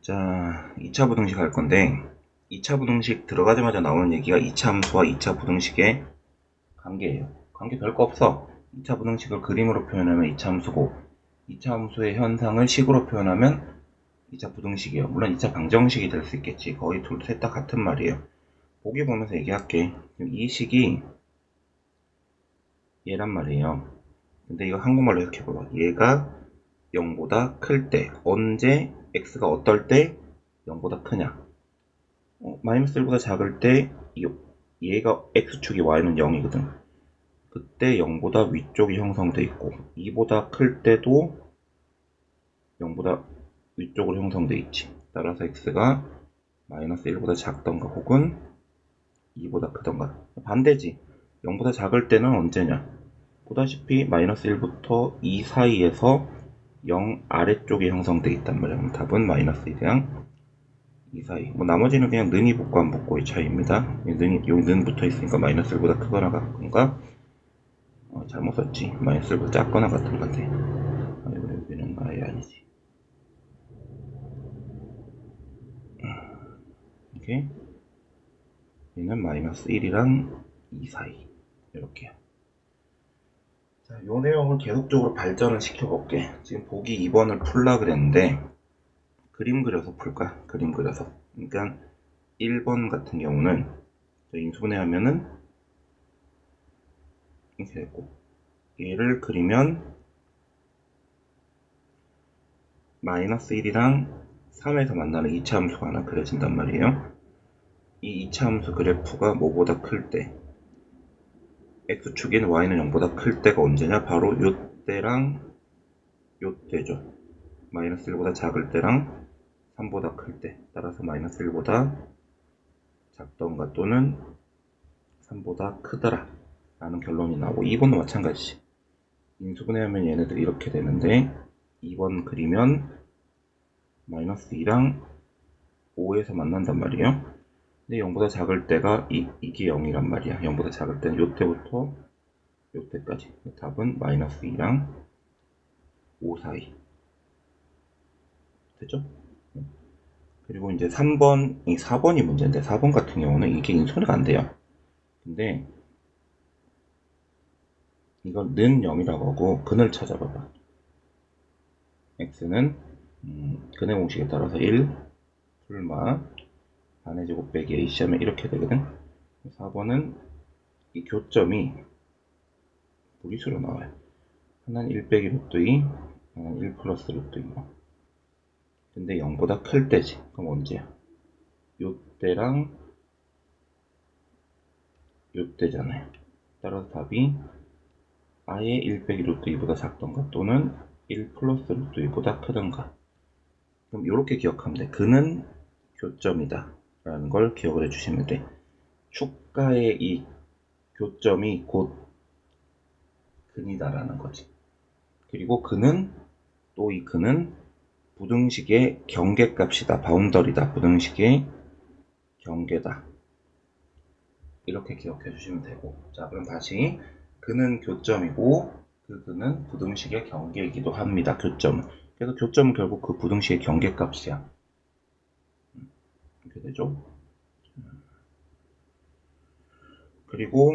자, 2차 부등식 할 건데 2차 부등식 들어가자마자 나오는 얘기가 2차 함수와 2차 부등식의 관계예요. 관계 별거 없어. 2차 부등식을 그림으로 표현하면 2차 함수고 2차 함수의 현상을 식으로 표현하면 2차 부등식이에요. 물론 2차 방정식이 될 수 있겠지. 거의 둘 셋 다 같은 말이에요. 보기 보면서 얘기할게. 이 식이 얘란 말이에요. 근데 이거 한국말로 해석해봐봐. 얘가 0보다 클 때, 언제 x가 어떨 때 0보다 크냐. 마이너스 1보다 작을 때 얘가 x축이 y는 0이거든. 그때 0보다 위쪽이 형성돼 있고 2보다 클 때도 0보다 위쪽으로 형성돼 있지. 따라서 x가 마이너스 1보다 작던가 혹은 2보다 크던가. 반대지. 0보다 작을 때는 언제냐. 보다시피 마이너스 1부터 2 사이에서 0 아래쪽에 형성돼 있단 말이야. 그럼 답은 마이너스 1이랑 2 사이. 뭐 나머지는 그냥 는이 붙고 안 붙고의 차이입니다. 여기 는 붙어 있으니까 마이너스 1보다 크거나 같은가. 잘못 썼지. 마이너스 1보다 작거나 같은 건데. 여기는 아예 아니지. 이렇게 얘는 마이너스 1이랑 2 사이. 이렇게요. 자, 요 내용을 계속적으로 발전을 시켜볼게. 지금 보기 2번을 풀라 그랬는데 그림 그려서 풀까? 그림 그려서. 그러니까 1번 같은 경우는 인수분해하면은 이렇게 됐고 얘를 그리면 마이너스 1이랑 3에서 만나는 2차 함수가 하나 그려진단 말이에요. 이 2차 함수 그래프가 뭐보다 클 때 x축인 y는 0보다 클 때가 언제냐? 바로 요때랑 요때죠. 마이너스 1보다 작을 때랑 3보다 클 때. 따라서 마이너스 1보다 작던가 또는 3보다 크더라 라는 결론이 나오고 2번도 마찬가지. 인수분해하면 얘네들이 이렇게 되는데 2번 그리면 마이너스 2랑 5에서 만난단 말이에요. 근데 0보다 작을 때가 이게 0이란 말이야. 0보다 작을 때는 요때부터 요때까지. 답은 마이너스 2랑 5 사이. 됐죠? 그리고 이제 3번, 4번이 문제인데 4번 같은 경우는 이게 인수분해가 안 돼요. 근데 이걸 는 0이라고 하고 근을 찾아봐봐. x는 근의 공식에 따라서 1 풀마 반의 제곱 빼기 ac 하면 이렇게 되거든. 4번은 이 교점이 무리수로 나와요. 하나는 1 빼기 루트 2, 하나는 1 플러스 루트 2. 근데 0보다 클 때지. 그럼 언제야? 요때랑 요때잖아요. 따라서 답이 아예 1 빼기 루트 2보다 작던가 또는 1 플러스 루트 2보다 크던가. 그럼 이렇게 기억하면 돼. 근은 교점이다 라는 걸 기억을 해주시면 돼. 축가의 이 교점이 곧 근이다 라는 거지. 그리고 근은 또 이 근은 부등식의 경계값이다. 바운더리다. 부등식의 경계다. 이렇게 기억해 주시면 되고. 자, 그럼 다시 근은 교점이고 그 근은 부등식의 경계이기도 합니다. 교점은. 그래서 교점은 결국 그 부등식의 경계값이야. 이렇게 되죠. 그리고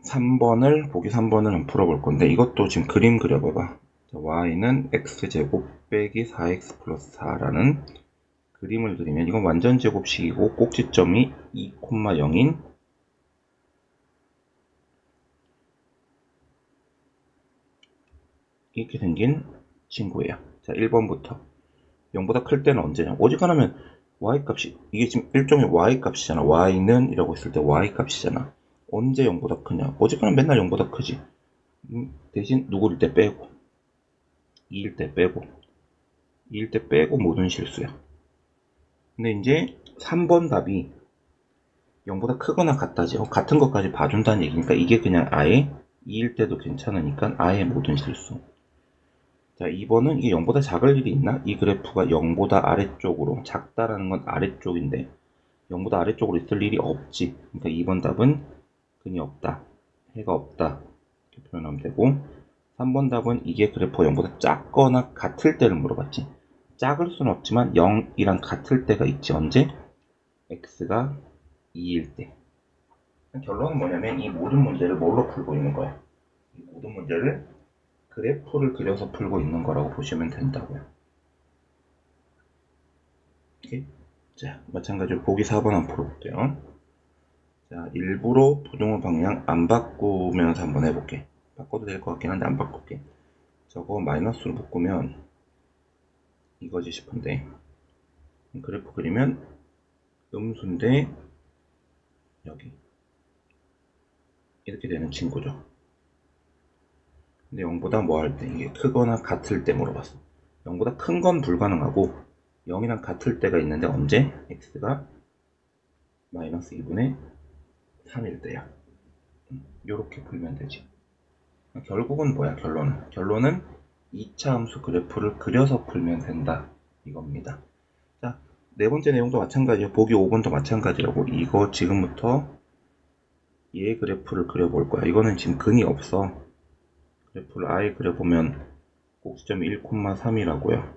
3번을 보기 3번을 한번 풀어볼 건데 이것도 지금 그림 그려봐봐. 자, y는 x제곱 빼기 4x 플러스 4라는 그림을 그리면 이건 완전 제곱식이고 꼭지점이 2,0인 이렇게 생긴 친구예요. 자, 1번부터 0보다 클 때는 언제냐? 오직하면 y값이 이게 지금 일종의 y값이잖아. y는 이라고 했을 때 y값이잖아. 언제 0보다 크냐? 오직하면 맨날 0보다 크지. 대신 누구일 때 빼고 2일 때 빼고 2일 때 빼고 모든 실수야. 근데 이제 3번 답이 0보다 크거나 같다지. 같은 것까지 봐준다는 얘기니까 이게 그냥 아예 2일 때도 괜찮으니까 아예 모든 실수. 자, 2번은 이게 0보다 작을 일이 있나? 이 그래프가 0보다 아래쪽으로, 작다라는 건 아래쪽인데 0보다 아래쪽으로 있을 일이 없지. 그러니까 2번 답은 근이 없다, 해가 없다 이렇게 표현하면 되고, 3번 답은 이게 그래프가 0보다 작거나 같을 때를 물어봤지. 작을 수는 없지만 0이랑 같을 때가 있지. 언제? x가 2일 때. 결론은 뭐냐면 이 모든 문제를 뭘로 풀고 있는 거야? 이 모든 문제를 그래프를 그려서 풀고 있는 거라고 보시면 된다고요. 오케이? 자, 마찬가지로 보기 4번 한번 풀어볼게요. 자, 일부러 부등호 방향 안 바꾸면서 한번 해볼게. 바꿔도 될 것 같긴 한데 안 바꿀게. 저거 마이너스로 바꾸면 이거지 싶은데, 그래프 그리면 음수인데 여기 이렇게 되는 친구죠. 근데 0보다 뭐 할 때, 이게 크거나 같을 때 물어봤어. 0보다 큰 건 불가능하고 0이랑 같을 때가 있는데 언제? x가 마이너스 2분의 3일 때야. 이렇게 풀면 되지. 결국은 뭐야? 결론은 2차 함수 그래프를 그려서 풀면 된다 이겁니다. 자, 네 번째 내용도 마찬가지예요. 보기 5번도 마찬가지라고. 이거 지금부터 얘 그래프를 그려볼 거야. 이거는 지금 근이 없어. 그래프를 아예 그려보면 꼭지점이 1,3이라고요.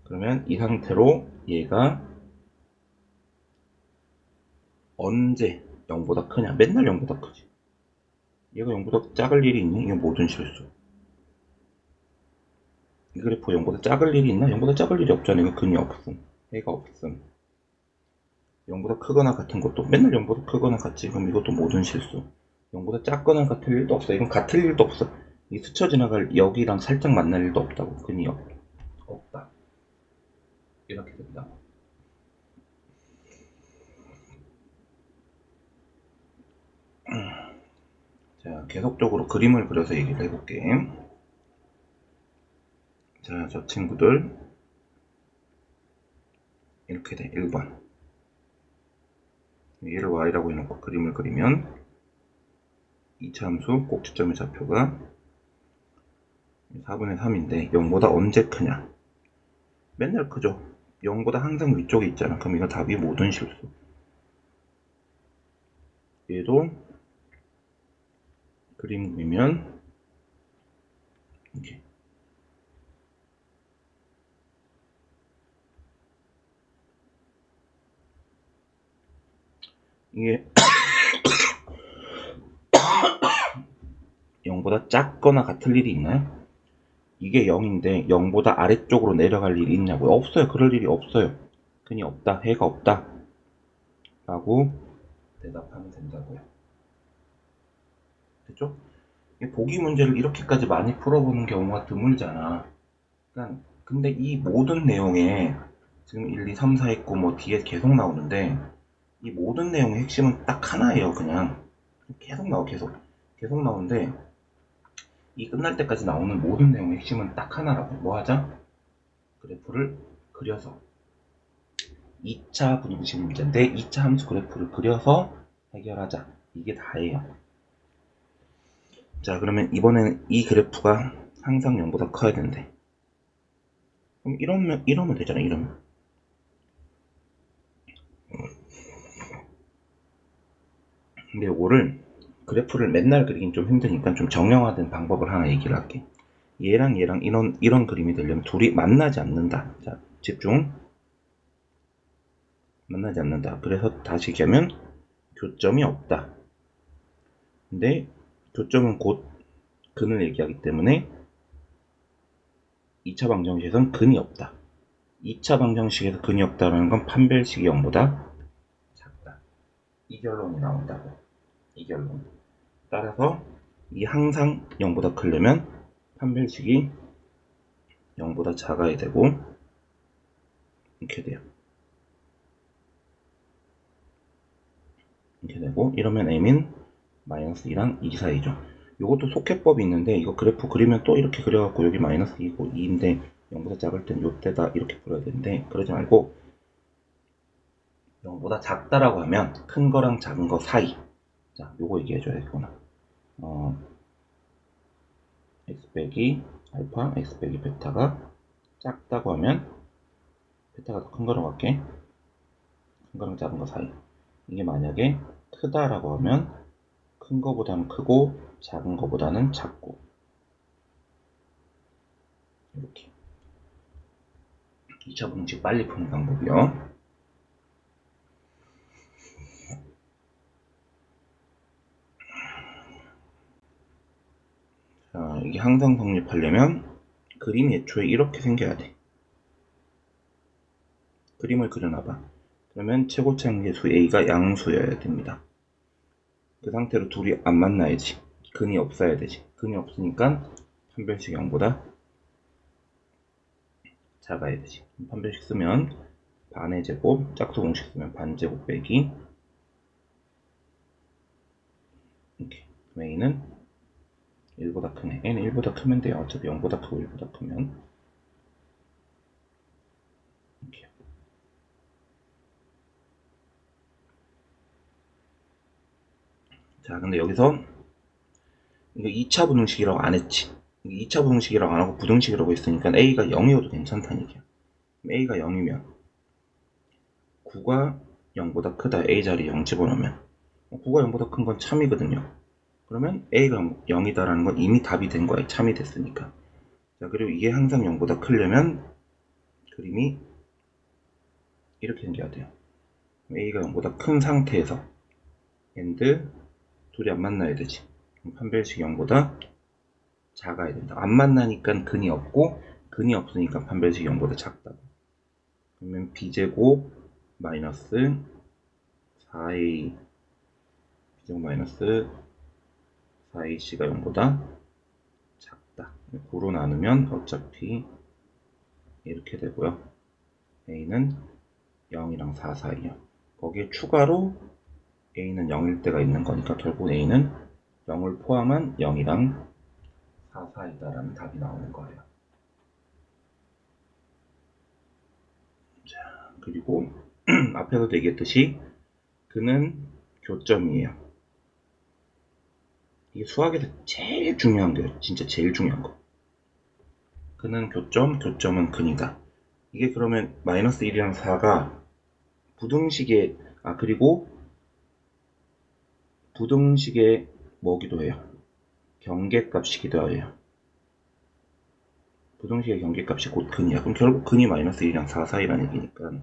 그러면 이 상태로 얘가 언제 0보다 크냐? 맨날 0보다 크지. 얘가 0보다 작을 일이 있니? 이게 모든 실수. 이 그래프 0보다 작을 일이 있나? 0보다 작을 일이 없잖아. 이거 근이 없음. 해가 없음. 0보다 크거나 같은 것도 맨날 0보다 크거나 같지. 그럼 이것도 모든 실수. 0보다 작거나 같을 일도 없어. 이건 같을 일도 없어. 이 스쳐 지나갈 여기랑 살짝 만날 일도 없다고. 근이 없다. 이렇게 된다. 자, 계속적으로 그림을 그려서 얘기를 해볼게. 자, 저 친구들 이렇게 돼. 1번. 얘를 y라고 해놓고 그림을 그리면 2차 함수 꼭지점의 좌표가 4분의 3인데 0보다 언제 크냐? 맨날 크죠. 0보다 항상 위쪽에 있잖아. 그럼 이거 답이 모든 실수. 얘도 그림 그리면 이렇게 이게 0보다 작거나 같을 일이 있나요? 이게 0인데 0보다 아래쪽으로 내려갈 일이 있냐고요? 없어요. 그럴 일이 없어요. 근이 없다. 해가 없다. 라고 대답하면 된다고요. 됐죠? 보기 문제를 이렇게까지 많이 풀어보는 경우가 드물잖아. 그러니까 근데 이 모든 내용에 지금 1, 2, 3, 4 있고 뭐 뒤에 계속 나오는데 이 모든 내용의 핵심은 딱 하나예요. 그냥 계속 나와. 계속 나오는데 이 끝날 때까지 나오는 모든 내용의 핵심은 딱 하나라고. 뭐 하자? 그래프를 그려서 2차 분위기식 문제인데 2차 함수 그래프를 그려서 해결하자. 이게 다예요. 자, 그러면 이번에는 이 그래프가 항상 0보다 커야 된대. 그럼 이러면 되잖아. 이러면. 근데 이거를 그래프를 맨날 그리긴 좀 힘드니까 좀 정형화된 방법을 하나 얘기를 할게. 얘랑 이런 그림이 되려면 둘이 만나지 않는다. 자, 집중. 만나지 않는다. 그래서 다시 얘기하면 교점이 없다. 근데 교점은 곧 근을 얘기하기 때문에 2차 방정식에선 근이 없다. 2차 방정식에서 근이 없다는 건 판별식이 0보다 작다. 이 결론이 나온다고. 이 결론. 따라서 이 항상 0보다 크려면 판별식이 0보다 작아야 되고 이렇게 돼요. 이렇게 되고 이러면 m인 마이너스 2랑 2 사이죠. 이것도 속해법이 있는데 이거 그래프 그리면 또 이렇게 그려갖고 여기 마이너스 2고 2인데 0보다 작을 땐 요때다 이렇게 풀어야 되는데 그러지 말고 0보다 작다라고 하면 큰 거랑 작은 거 사이. 자, 요거 얘기해줘야겠구나. x 빼기 알파, x 빼기 베타가 작다고 하면 베타가 더 큰 거라고 할게. 큰 거랑 작은 거 사이. 이게 만약에 크다라고 하면 큰 거보다는 크고 작은 거보다는 작고, 이렇게 2차 분식 빨리 푸는 방법이요. 자, 이게 항상 성립하려면 그림이 애초에 이렇게 생겨야 돼. 그림을 그려놔봐. 그러면 최고차항의 수 A가 양수여야 됩니다. 그 상태로 둘이 안 만나야지. 근이 없어야 되지. 근이 없으니까 판별식 0보다 작아야 되지. 판별식 쓰면 반의 제곱, 짝수 공식 쓰면 반제곱 빼기 이렇게. A는 1보다 크네. N은 1보다 크면 돼요. 어차피 0보다 크고 1보다 크면. 이렇게. 자, 근데 여기서 이거 2차 부등식이라고 안 했지. 2차 부등식이라고 안 하고 부등식이라고 했으니까 A가 0이어도 괜찮다는 얘기야. A가 0이면 9가 0보다 크다. A 자리에 0 집어넣으면 9가 0보다 큰 건 참이거든요. 그러면 A가 0이다라는 건 이미 답이 된 거야. 참이 됐으니까. 자, 그리고 이게 항상 0보다 크려면 그림이 이렇게 생겨야 돼요. A가 0보다 큰 상태에서 and 둘이 안 만나야 되지. 판별식 0보다 작아야 된다. 안 만나니까 근이 없고 근이 없으니까 판별식 0보다 작다. 그러면 b제곱 마이너스 4a b제곱 마이너스 4ac가 0보다 작다. 고로 나누면 어차피 이렇게 되고요. a는 0이랑 4 사이요. 거기에 추가로 a는 0일 때가 있는 거니까 결국 a는 0을 포함한 0이랑 4 사이다라는 답이 나오는 거예요. 자, 그리고 앞에서 얘기했듯이 그는 교점이에요. 이게 수학에서 제일 중요한 거예요. 진짜 제일 중요한 거. 그는 교점, 교점은 근이다. 이게 그러면 마이너스 1이랑 4가 부등식의 그리고 부등식의 뭐기도 해요. 경계값이기도 해요. 부등식의 경계값이 곧 근이야. 그럼 결국 근이 마이너스 1이랑 4 사이라는 얘기니까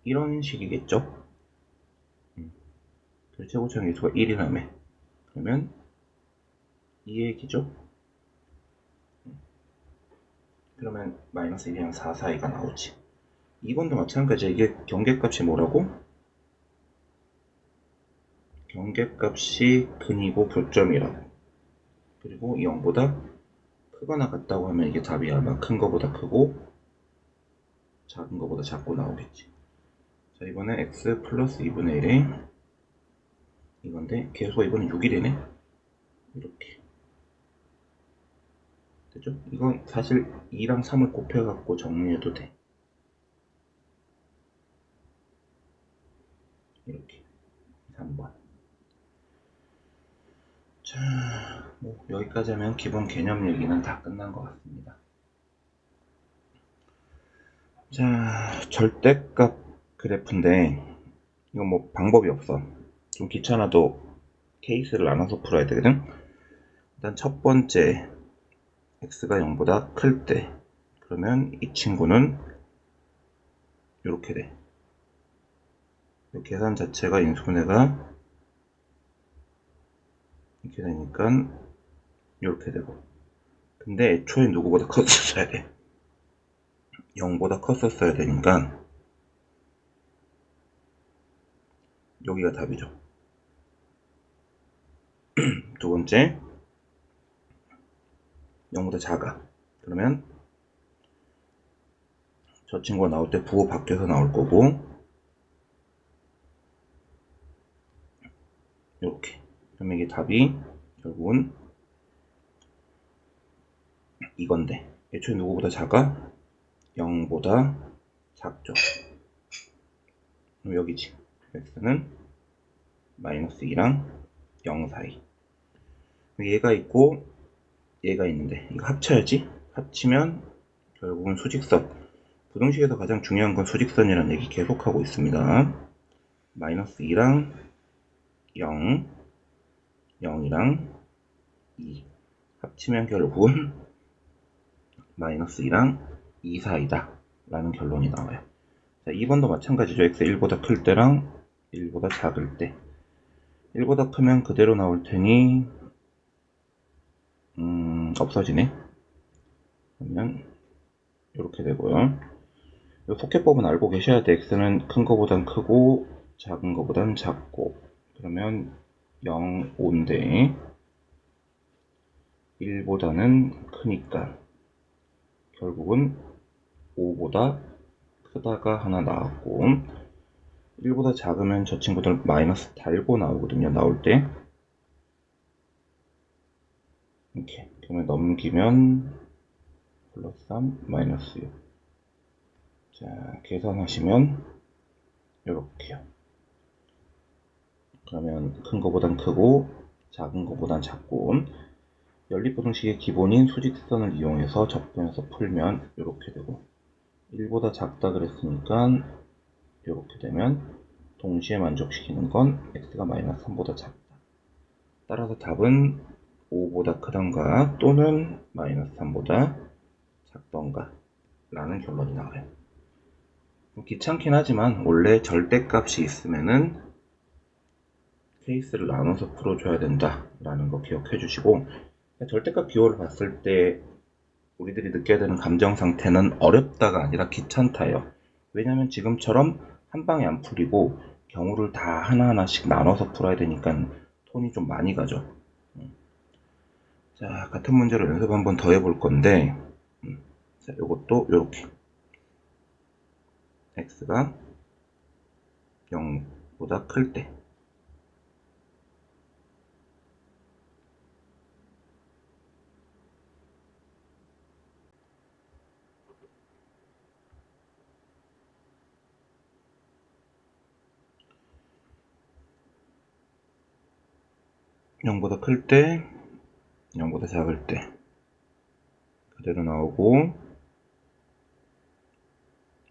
이런 식이겠죠. 최고차항의 수가 1이라며. 그러면 이 얘기죠. 그러면 마이너스 1이랑 4 사이가 나오지. 이번도 마찬가지야. 이게 경계값이 뭐라고? 경계값이 근이고 교점이라고. 그리고 0보다 크거나 같다고 하면 이게 답이 아마 큰 거보다 크고 작은 거보다 작고 나오겠지. 자, 이번에 x 플러스 2분의 1에 이건데 계속 이번엔 6이 되네. 이렇게 되죠? 이건 사실 2랑 3을 곱해갖고 정리해도 돼. 이렇게 3번. 자, 뭐 여기까지 하면 기본 개념 얘기는 다 끝난 것 같습니다. 자, 절대값 그래프인데 이건 뭐 방법이 없어. 좀 귀찮아도 케이스를 나눠서 풀어야 되거든. 일단 첫 번째 x가 0보다 클 때 그러면 이 친구는 이렇게 돼. 이 계산 자체가 인수분해가 이렇게 되니까 이렇게 되고. 근데 애초에 누구보다 컸었어야 돼. 0보다 컸었어야 되니까 여기가 답이죠. 두 번째 0보다 작아. 그러면 저 친구가 나올 때 부호 바뀌어서 나올 거고 이렇게. 그러면 이게 답이 결국은 이건데 애초에 누구보다 작아? 0보다 작죠. 그럼 여기지. x는 마이너스 2랑 0 사이. 얘가 있고 얘가 있는데 이거 합쳐야지. 합치면 결국은 수직선 부등식에서 가장 중요한 건 수직선이라는 얘기 계속하고 있습니다. 마이너스 2랑 0, 0이랑 2 합치면 결국은 마이너스 2랑 2 사이다 라는 결론이 나와요. 자, 2번도 마찬가지죠. x 1보다 클 때랑 1보다 작을 때 1보다 크면 그대로 나올 테니 없어지네. 그러면 이렇게 되고요. 이 속해법은 알고 계셔야 돼. x는 큰 거보단 크고 작은 거보단 작고 그러면 0, 5인데 1보다는 크니까 결국은 5보다 크다가 하나 나왔고 1보다 작으면 저 친구들 마이너스 달고 나오거든요. 나올 때 이렇게 그러면 넘기면 플러스 3 마이너스 6. 자, 계산하시면 이렇게요. 그러면 큰 거보단 크고 작은 거보단 작고 연립부등식의 기본인 수직선을 이용해서 적분해서 풀면 이렇게 되고 1보다 작다 그랬으니까 이렇게 되면 동시에 만족시키는 건 x가 마이너스 3보다 작다. 따라서 답은 5보다 크던가 또는 마이너스 3보다 작던가 라는 결론이 나와요. 귀찮긴 하지만 원래 절대값이 있으면은 케이스를 나눠서 풀어줘야 된다 라는 거 기억해 주시고 절대값 기호를 봤을 때 우리들이 느껴야 되는 감정 상태는 어렵다가 아니라 귀찮다예요. 왜냐면 지금처럼 한 방에 안 풀리고 경우를 다 하나하나씩 나눠서 풀어야 되니까 톤이 좀 많이 가죠. 자, 같은 문제를 연습 한번 더 해볼 건데 자, 요것도 요렇게 x가 0보다 클 때 (0보다 클 때) 0보다 작을 때 그대로 나오고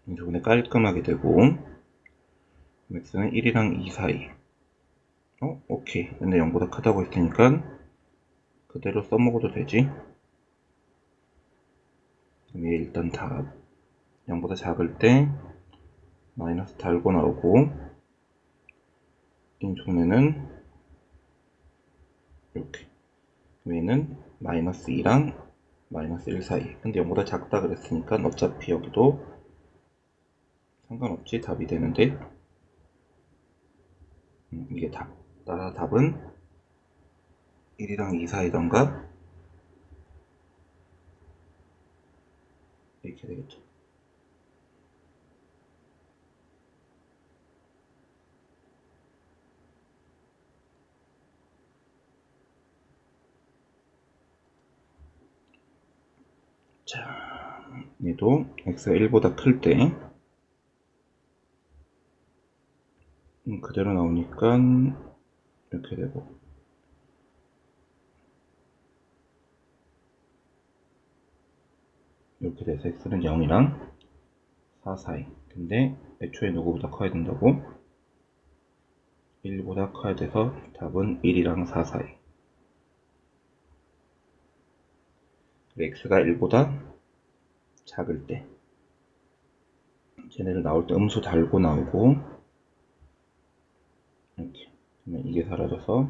인수분해 깔끔하게 되고 x는 1이랑 2 사이 오케이. 근데 0보다 크다고 했으니까 그대로 써먹어도 되지. 그럼 얘 일단 답 0보다 작을 때 마이너스 달고 나오고 인수분해는 이렇게 얘는 마이너스 2랑 마이너스 1 사이. 근데 0보다 작다 그랬으니까 어차피 여기도 상관없지. 답이 되는데 이게 답. 따라 답은 1이랑 2 사이던가 이렇게 되겠죠. 자, 얘도 x가 1보다 클 때 그대로 나오니까 이렇게 되고 이렇게 돼서 x는 0이랑 4 사이. 근데 애초에 누구보다 커야 된다고? 1보다 커야 돼서 답은 1이랑 4 사이. x가 1보다 작을 때 쟤네를 나올 때 음수 달고 나오고 이렇게 그러면 이게 사라져서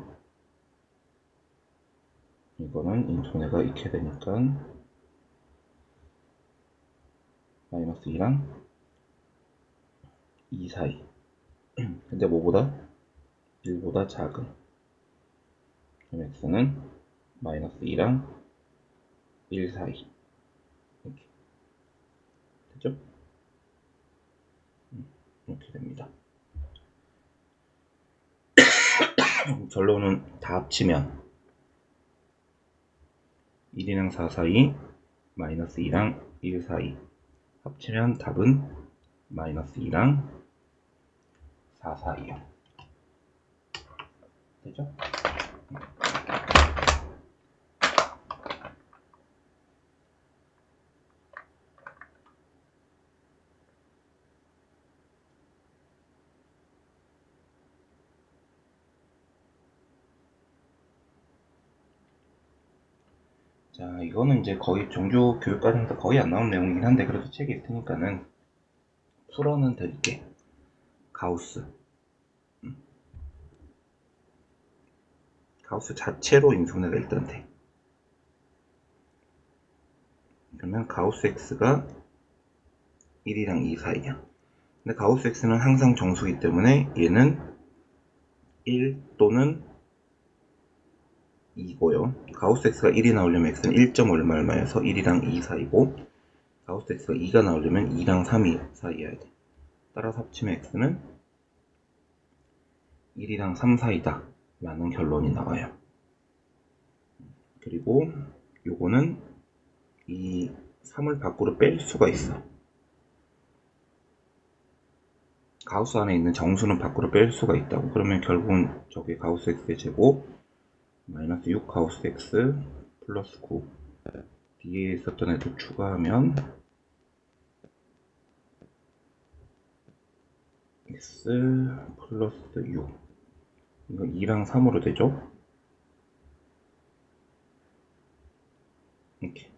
이거는 인수분해가 이렇게 되니까 마이너스 2랑 2 사이. 근데 뭐보다? 1보다 작은. 그럼 x는 마이너스 2랑 1 사이. 이렇게 됐죠? 이렇게 됩니다. 결론은 다 합치면 1이랑 4 사이, 마이너스 2랑 1 사이 합치면 답은 마이너스 2랑 4 사이요. 되죠? 자, 이거는 이제 거의 종교 교육과정에서 거의 안 나오는 내용이긴 한데 그래도 책에 있으니까는 풀어는 드릴게. 가우스. 가우스 자체로 인수분해가 일단 돼. 그러면 가우스 x가 1이랑 2 사이야. 근데 가우스 x는 항상 정수이기 때문에 얘는 1 또는 2고요. 가우스 x가 1이 나오려면 x는 1점 얼마에서 1이랑 2 사이고, 가우스 x가 2가 나오려면 2랑 3이 사이여야 돼. 따라서 합치면 x는 1이랑 3 사이다 라는 결론이 나와요. 그리고 요거는 이 3을 밖으로 뺄 수가 있어. 가우스 안에 있는 정수는 밖으로 뺄 수가 있다고. 그러면 결국은 저게 가우스 x의 제곱 마이너스 6 가우스 x 플러스 9 뒤에 있었던 애도 추가하면 x 플러스 6 이거 2랑 3으로 되죠? 이렇게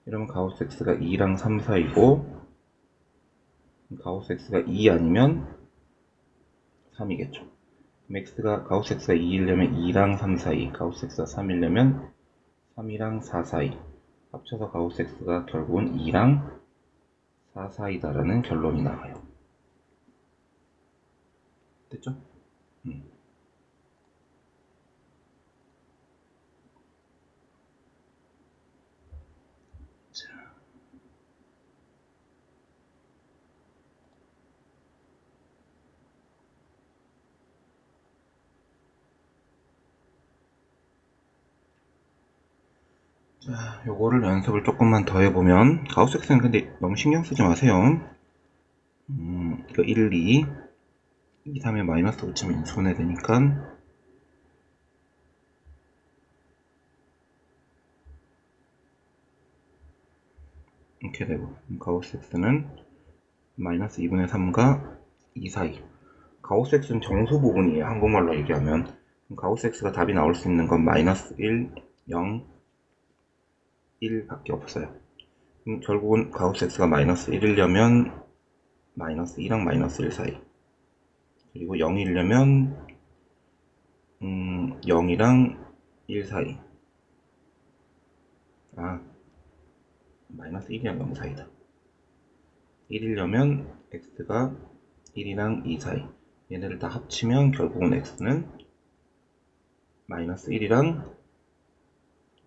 이러면 가우스 x가 2랑 3 사이고 가우스 x가 2 아니면 3이겠죠. 가우스 x가 2이려면 2랑 3 사이, 가우스 x가 3이려면 3이랑 4 사이 합쳐서 가우스 x가 결국은 2랑 4 사이다라는 결론이 나와요. 됐죠? 자. 자, 요거를 연습을 조금만 더 해보면, 가우스 x는 근데 너무 신경 쓰지 마세요. 이거 1, 2, 2, 3에 마이너스 붙이면 인수분해 되니까, 이렇게 되고, 가우스 x는 마이너스 2분의 3과 2 사이. 가우스 x는 정수 부분이에요. 한국말로 얘기하면. 가우스 x가 답이 나올 수 있는 건 마이너스 1, 0, 1 밖에 없어요. 결국은 가우스 x가 마이너스 1이려면 마이너스 2랑 마이너스 1 사이. 그리고 0이려면 0이랑 1 사이. 마이너스 1이랑 0 사이다. 1이려면 x가 1이랑 2 사이. 얘네를 다 합치면 결국은 x는 마이너스 1이랑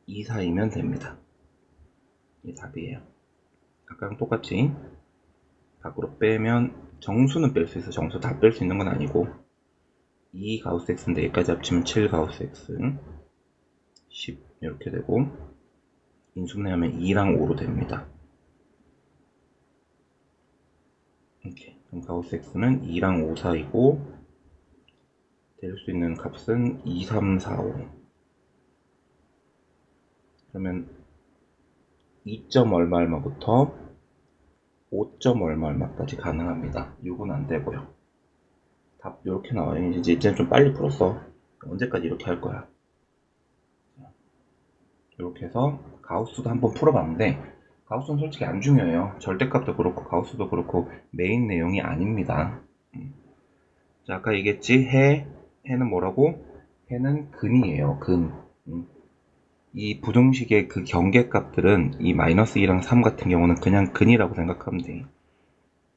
2 사이면 됩니다. 이게 답이에요. 아까랑 똑같이 밖으로 빼면 정수는 뺄 수 있어. 정수 다 뺄 수 있는 건 아니고 2 가우스 x인데 여기까지 합치면 7 가우스 x 10 이렇게 되고 인수분해하면 2랑 5로 됩니다. 이렇게 그럼 가우스 x는 2랑 5 사이고 될 수 있는 값은 2, 3, 4, 5 그러면 2점 얼마 얼마부터 5점 얼마 얼마까지 가능합니다. 6은 안 되고요. 답 이렇게 나와요. 이제 좀 빨리 풀었어. 언제까지 이렇게 할 거야. 이렇게 해서 가우스도 한번 풀어봤는데 가우스는 솔직히 안 중요해요. 절대값도 그렇고 가우스도 그렇고 메인 내용이 아닙니다. 자, 아까 얘기했지. 해는 뭐라고? 해는 근이에요. 근. 이 부등식의 그 경계값들은 이 마이너스 2랑 3 같은 경우는 그냥 근이라고 생각하면 돼.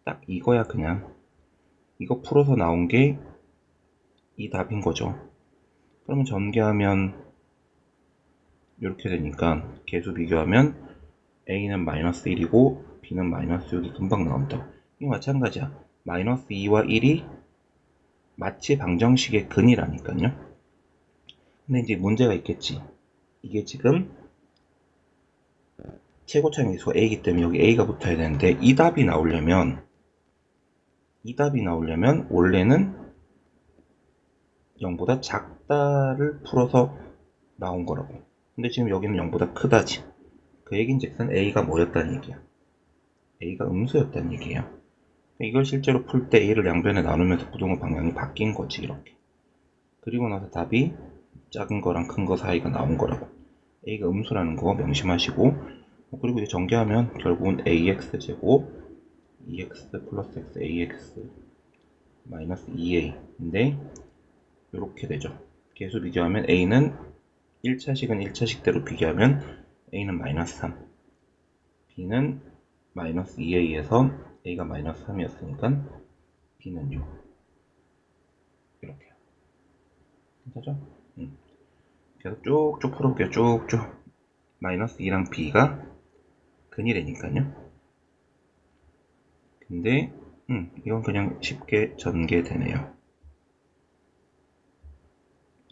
딱 이거야 그냥. 이거 풀어서 나온 게 이 답인 거죠. 그러면 전개하면 이렇게 되니까 계수 비교하면 A는 마이너스 1이고 B는 마이너스 6이 금방 나온다. 이게 마찬가지야. 마이너스 2와 1이 마치 방정식의 근이라니까요. 근데 이제 문제가 있겠지. 이게 지금 최고차의 미수가 A이기 때문에 여기 A가 붙어야 되는데 이 답이 나오려면 원래는 0보다 작다를 풀어서 나온 거라고. 근데 지금 여기는 0보다 크다지. 그 얘기인즉슨 A가 뭐였다는 얘기야. A가 음수였다는 얘기예요. 이걸 실제로 풀 때 A를 양변에 나누면서 부동의 방향이 바뀐 거지 이렇게. 그리고 나서 답이 작은 거랑 큰 거 사이가 나온 거라고. a가 음수라는 거 명심하시고, 그리고 이제 전개하면 결국은 ax제곱 ex 플러스 x ax 마이너스 2a인데 이렇게 되죠. 계수 비교하면 a는 1차식은 1차식대로 비교하면 a는 마이너스 3, b는 마이너스 2a에서 a가 마이너스 3이었으니까 b는 6. 이렇게요. 괜찮죠? 계속 쭉쭉 풀어볼게요. 쭉쭉. 마이너스 2랑 b가 근이래니까요. 근데 이건 그냥 쉽게 전개되네요.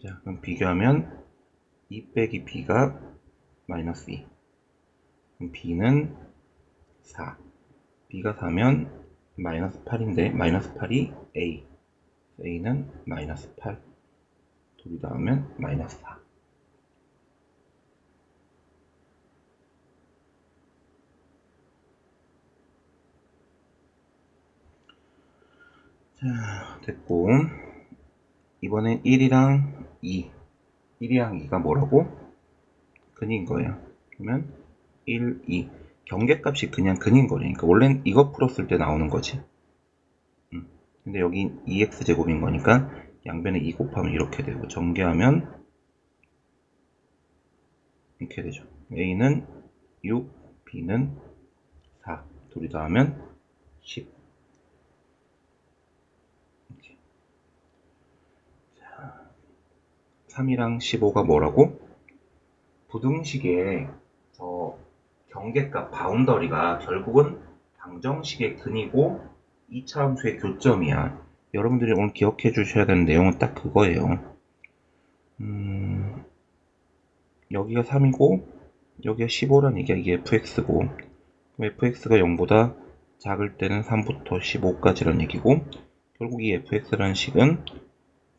자, 그럼 비교하면 2 빼기 b가 마이너스 2. 그럼 b는 4. b가 4면 마이너스 8인데 마이너스 8이 a. a는 마이너스 8. 둘이 더하면 마이너스 4. 자, 됐고. 이번엔 1이랑 2. 1이랑 2가 뭐라고? 근인 거예요. 그러면 1, 2. 경계값이 그냥 근인 거니까 원래는 이거 풀었을 때 나오는 거지. 근데 여기 2x제곱인 거니까 양변에 2 곱하면 이렇게 되고 전개하면 이렇게 되죠. a는 6, b는 4. 둘이 더하면 10. 이렇게. 자, 3이랑 15가 뭐라고? 부등식의 저 경계값 바운더리가 결국은 방정식의 근이고 2차 함수의 교점이야. 여러분들이 오늘 기억해 주셔야 되는 내용은 딱 그거예요. 여기가 3이고 여기가 15란 얘기야. 이게 fx고 fx가 0보다 작을 때는 3부터 15까지란 얘기고 결국 이 fx라는 식은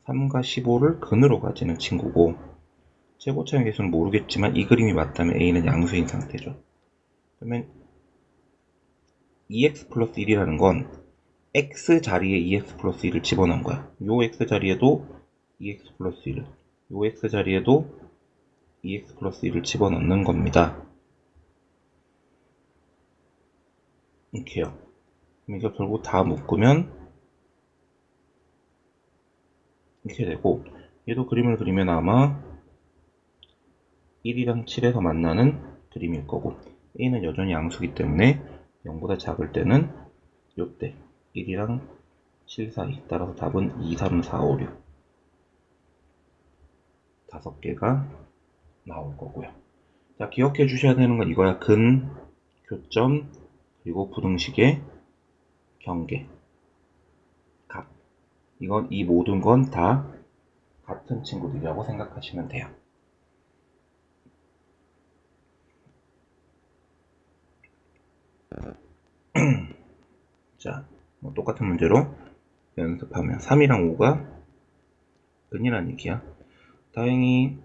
3과 15를 근으로 가지는 친구고 최고차의 개수는 모르겠지만 이 그림이 맞다면 a는 양수인 상태죠. 그러면 2x 플러스 1이라는 건 x 자리에 2x 플러스 1을 집어넣은 거야. 요 x 자리에도 2x 플러스 1, 요 x 자리에도 2x 플러스 1을 집어넣는 겁니다. 이렇게요. 그럼 이거 결국 다 묶으면 이렇게 되고 얘도 그림을 그리면 아마 1이랑 7에서 만나는 그림일 거고 a는 여전히 양수기 때문에 0보다 작을 때는 요때 1이랑 7 사이. 따라서 답은 2, 3, 4, 5, 6 5개가 나올 거고요. 자, 기억해 주셔야 되는 건 이거야. 근, 교점, 그리고 부등식의 경계, 값. 이건 이 모든 건 다 같은 친구들이라고 생각하시면 돼요. 자, 똑같은 문제로 연습하면 3이랑 5가 근이란 얘기야. 다행히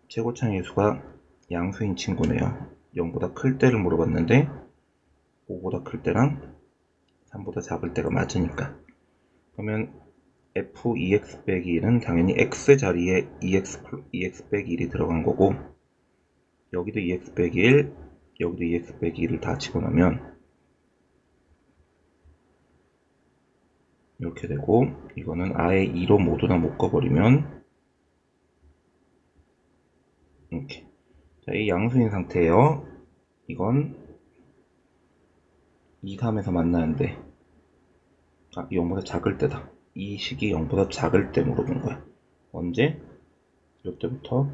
최고차의 수가 양수인 친구네요. 0보다 클 때를 물어봤는데 5보다 클 때랑 3보다 작을 때가 맞으니까. 그러면 f2x 빼기 1은 당연히 x 자리에 2x 빼기 1이 들어간 거고 여기도 2x 빼기 1, 여기도 2x 빼기 1을 다 집어넣으면 이렇게 되고 이거는 아예 2로 모두 다 묶어버리면 이렇게. 자, 이 양수인 상태예요. 이건 2, 3에서 만나는데 0보다 작을 때다. 이 식이 0보다 작을 때 물어본 거야. 언제? 이때부터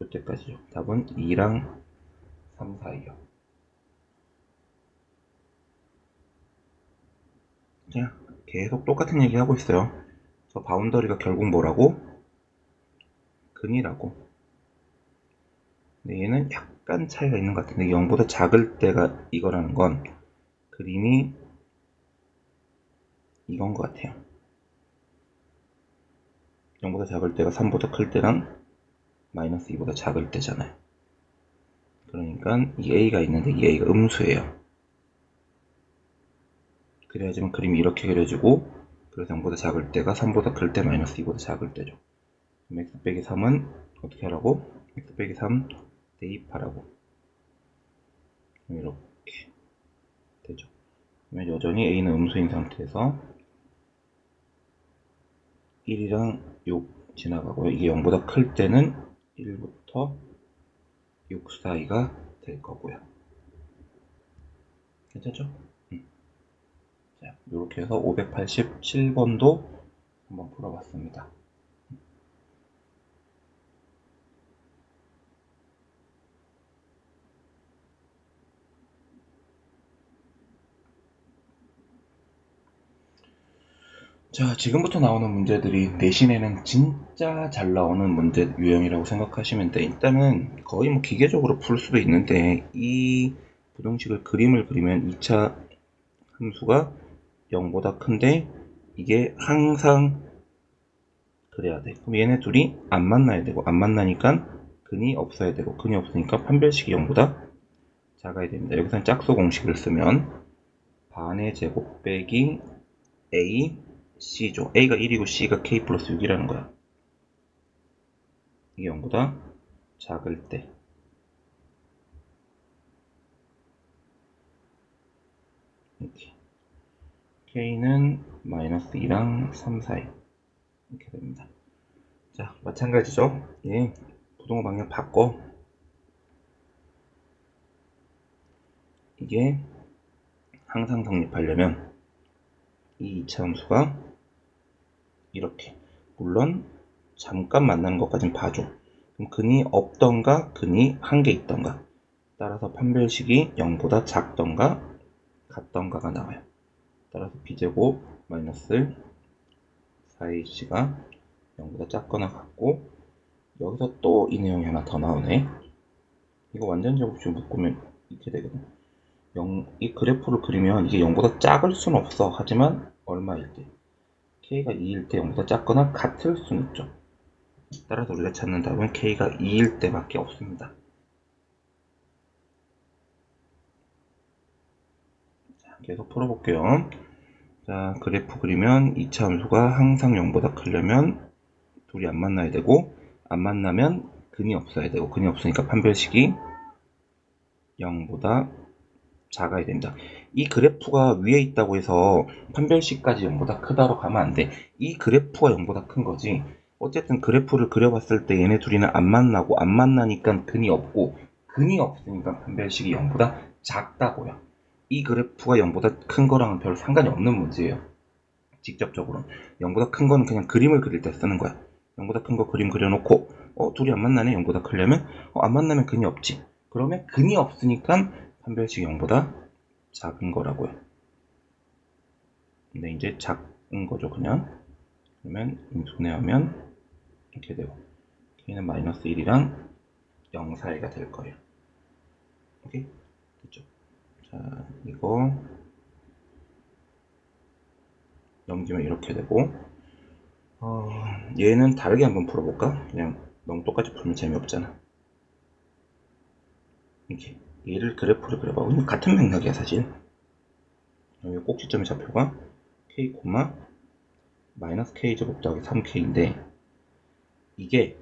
이때까지죠. 답은 2랑 3 사이요. 자, 계속 똑같은 얘기 하고 있어요. 저 바운더리가 결국 뭐라고? 근이라고. 근데 얘는 약간 차이가 있는 것 같은데 0보다 작을 때가 이거라는 건 그림이 이건 것 같아요. 0보다 작을 때가 3보다 클 때랑 마이너스 2보다 작을 때잖아요. 그러니까 이 a가 있는데 이 a가 음수예요. 그래야지만 그림이 이렇게 그려지고 그래서 0보다 작을 때가 3보다 클 때 마이너스 2보다 작을 때죠. 그럼 x 빼기 3은 어떻게 하라고? x 빼기 3 대입하라고. 이렇게 되죠. 그러면 여전히 a는 음수인 상태에서 1이랑 6 지나가고요. 이게 0보다 클 때는 1부터 6 사이가 될 거고요. 괜찮죠? 자, 이렇게 해서 587번도 한번 풀어봤습니다. 자, 지금부터 나오는 문제들이 내신에는 진짜 잘 나오는 문제 유형이라고 생각하시면 돼. 일단은 거의 뭐 기계적으로 풀 수도 있는데 이 부등식을 그림을 그리면 2차 함수가 0보다 큰데 이게 항상 그래야 돼. 그럼 얘네 둘이 안 만나야 되고 안 만나니까 근이 없어야 되고 근이 없으니까 판별식이 0보다 작아야 됩니다. 여기서는 짝수 공식을 쓰면 반의 제곱 빼기 a c죠. a가 1이고 c가 k 플러스 6이라는 거야. 이게 0보다 작을 때 이렇게 k는 마이너스 2랑 3 사이 이렇게 됩니다. 자, 마찬가지죠. 얘 부동호 방향 바꿔. 이게 항상 성립하려면 이 2차 함수가 이렇게, 물론 잠깐 만나는 것까진 봐줘. 그럼 근이 없던가 근이 한 개 있던가 따라서 판별식이 0보다 작던가 같던가가 나와요. 따라서 b제곱 마이너스 4ac가 0보다 작거나 같고, 여기서 또 이 내용이 하나 더 나오네. 이거 완전 제곱식 묶으면 이렇게 되거든. 이 그래프를 그리면 이게 0보다 작을 수는 없어. 하지만 얼마일 때? k가 2일 때 0보다 작거나 같을 수는 있죠. 따라서 우리가 찾는 답은 k가 2일 때밖에 없습니다. 자, 계속 풀어볼게요. 자, 그래프 그리면 2차 함수가 항상 0보다 크려면 둘이 안 만나야 되고, 안 만나면 근이 없어야 되고, 근이 없으니까 판별식이 0보다 작아야 됩니다. 이 그래프가 위에 있다고 해서 판별식까지 0보다 크다로 가면 안 돼. 이 그래프가 0보다 큰 거지. 어쨌든 그래프를 그려봤을 때 얘네 둘이는 안 만나고, 안 만나니까 근이 없고, 근이 없으니까 판별식이 0보다 작다고요. 이 그래프가 0보다 큰 거랑은 별 상관이 없는 문제예요. 직접적으로 0보다 큰 거는 그냥 그림을 그릴 때 쓰는 거야. 0보다 큰 거 그림 그려놓고 둘이 안 만나네. 0보다 크려면 안 만나면 근이 없지. 그러면 근이 없으니까 판별식이 0보다 작은 거라고요. 근데 이제 작은 거죠 그냥. 그러면 인수분해하면 이렇게 되고 k는 마이너스 1이랑 0 사이가 될 거예요. 오케이? 됐죠? 자, 이거 넘기면 이렇게 되고, 얘는 다르게 한번 풀어볼까? 그냥 너무 똑같이 풀면 재미없잖아. 이렇게 얘를 그래프를 그려봐. 이거 같은 맥락이야 사실. 여기 꼭지점의 좌표가 k, 마이너스 k 제곱 더하기 3k인데 이게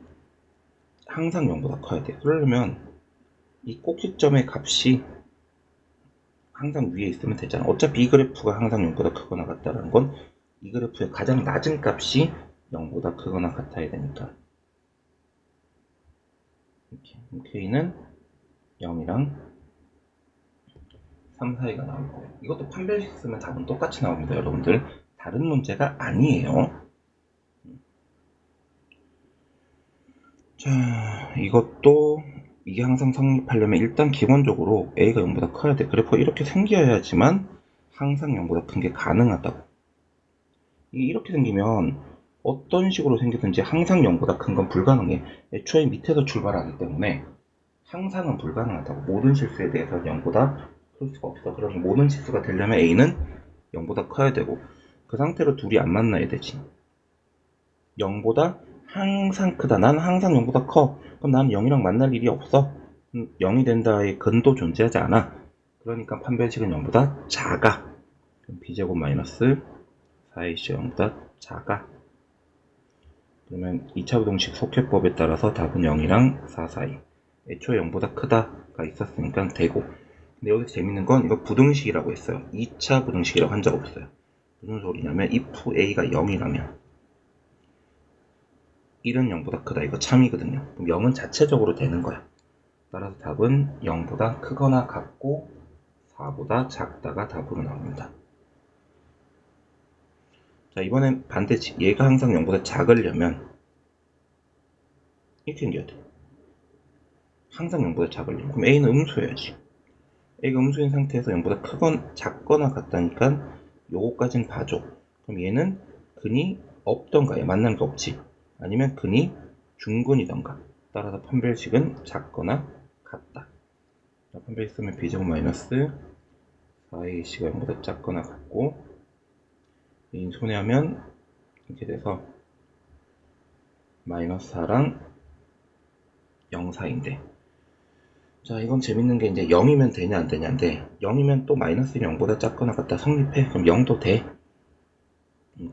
항상 0보다 커야 돼. 그러려면 이 꼭지점의 값이 항상 위에 있으면 되잖아. 어차피 이 그래프가 항상 0보다 크거나 같다는 건 이 그래프의 가장 낮은 값이 0보다 크거나 같아야 되니까. 이렇게. k는 0이랑 3 사이가 나올 거예요. 이것도 판별식 쓰면 답은 똑같이 나옵니다, 여러분들. 다른 문제가 아니에요. 자, 이것도 이게 항상 성립하려면 일단 기본적으로 a가 0보다 커야 돼. 그래프 이렇게 생겨야지만 항상 0보다 큰 게 가능하다고. 이게 이렇게 생기면 어떤 식으로 생기든지 항상 0보다 큰 건 불가능해. 애초에 밑에서 출발하기 때문에 항상은 불가능하다고. 모든 실수에 대해서 0보다 클 수가 없어. 그럼 모든 실수가 되려면 a는 0보다 커야 되고, 그 상태로 둘이 안 만나야 되지. 0보다 항상 크다. 난 항상 0보다 커. 그럼 나는 0이랑 만날 일이 없어. 0이 된다의 근도 존재하지 않아. 그러니까 판별식은 0보다 작아. 그럼 b제곱 마이너스 4ac 0보다 작아. 그러면 2차 부등식 속해법에 따라서 답은 0이랑 4 사이. 애초에 0보다 크다가 있었으니까 되고. 근데 여기서 재밌는 건 이거 부등식이라고 했어요. 2차 부등식이라고 한 적 없어요. 무슨 소리냐면 if a가 0이라면 1은 0보다 크다. 이거 참이거든요. 그럼 0은 자체적으로 되는 거야. 따라서 답은 0보다 크거나 같고 4보다 작다가 답으로 나옵니다. 자, 이번엔 반대치. 얘가 항상 0보다 작으려면 이렇게 생겨야 돼. 항상 0보다 작으려면. 그럼 A는 음수여야지. A가 음수인 상태에서 0보다 크거나 작거나 같다니까 요거까진 봐줘. 그럼 얘는 근이 없던가, 만나는 게 없지. 아니면 근이 중근이던가. 따라서 판별식은 작거나 같다. 자, 판별식 쓰면 B제곱 마이너스 4AC가 0보다 작거나 같고, 이 손해하면 이렇게 돼서 마이너스 4랑 0 사이인데, 자, 이건 재밌는 게 이제 0이면 되냐 안 되냐인데, 0이면 또 마이너스 0보다 작거나 같다 성립해. 그럼 0도 돼.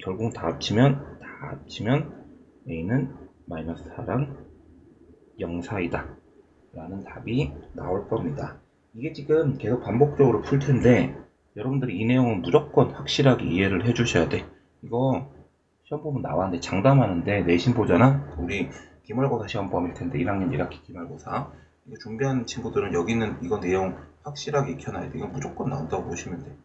결국 다 합치면 A는 마이너스 4랑 0 사이다 라는 답이 나올 겁니다. 이게 지금 계속 반복적으로 풀 텐데 여러분들이 이 내용은 무조건 확실하게 이해를 해 주셔야 돼. 이거 시험 보면 나왔는데 장담하는데 내신 보잖아. 우리 기말고사 시험 범일 텐데 1학년 1학기 기말고사 이거 준비하는 친구들은 여기 있는 이거 내용 확실하게 익혀놔야 돼. 이거 무조건 나온다고 보시면 돼.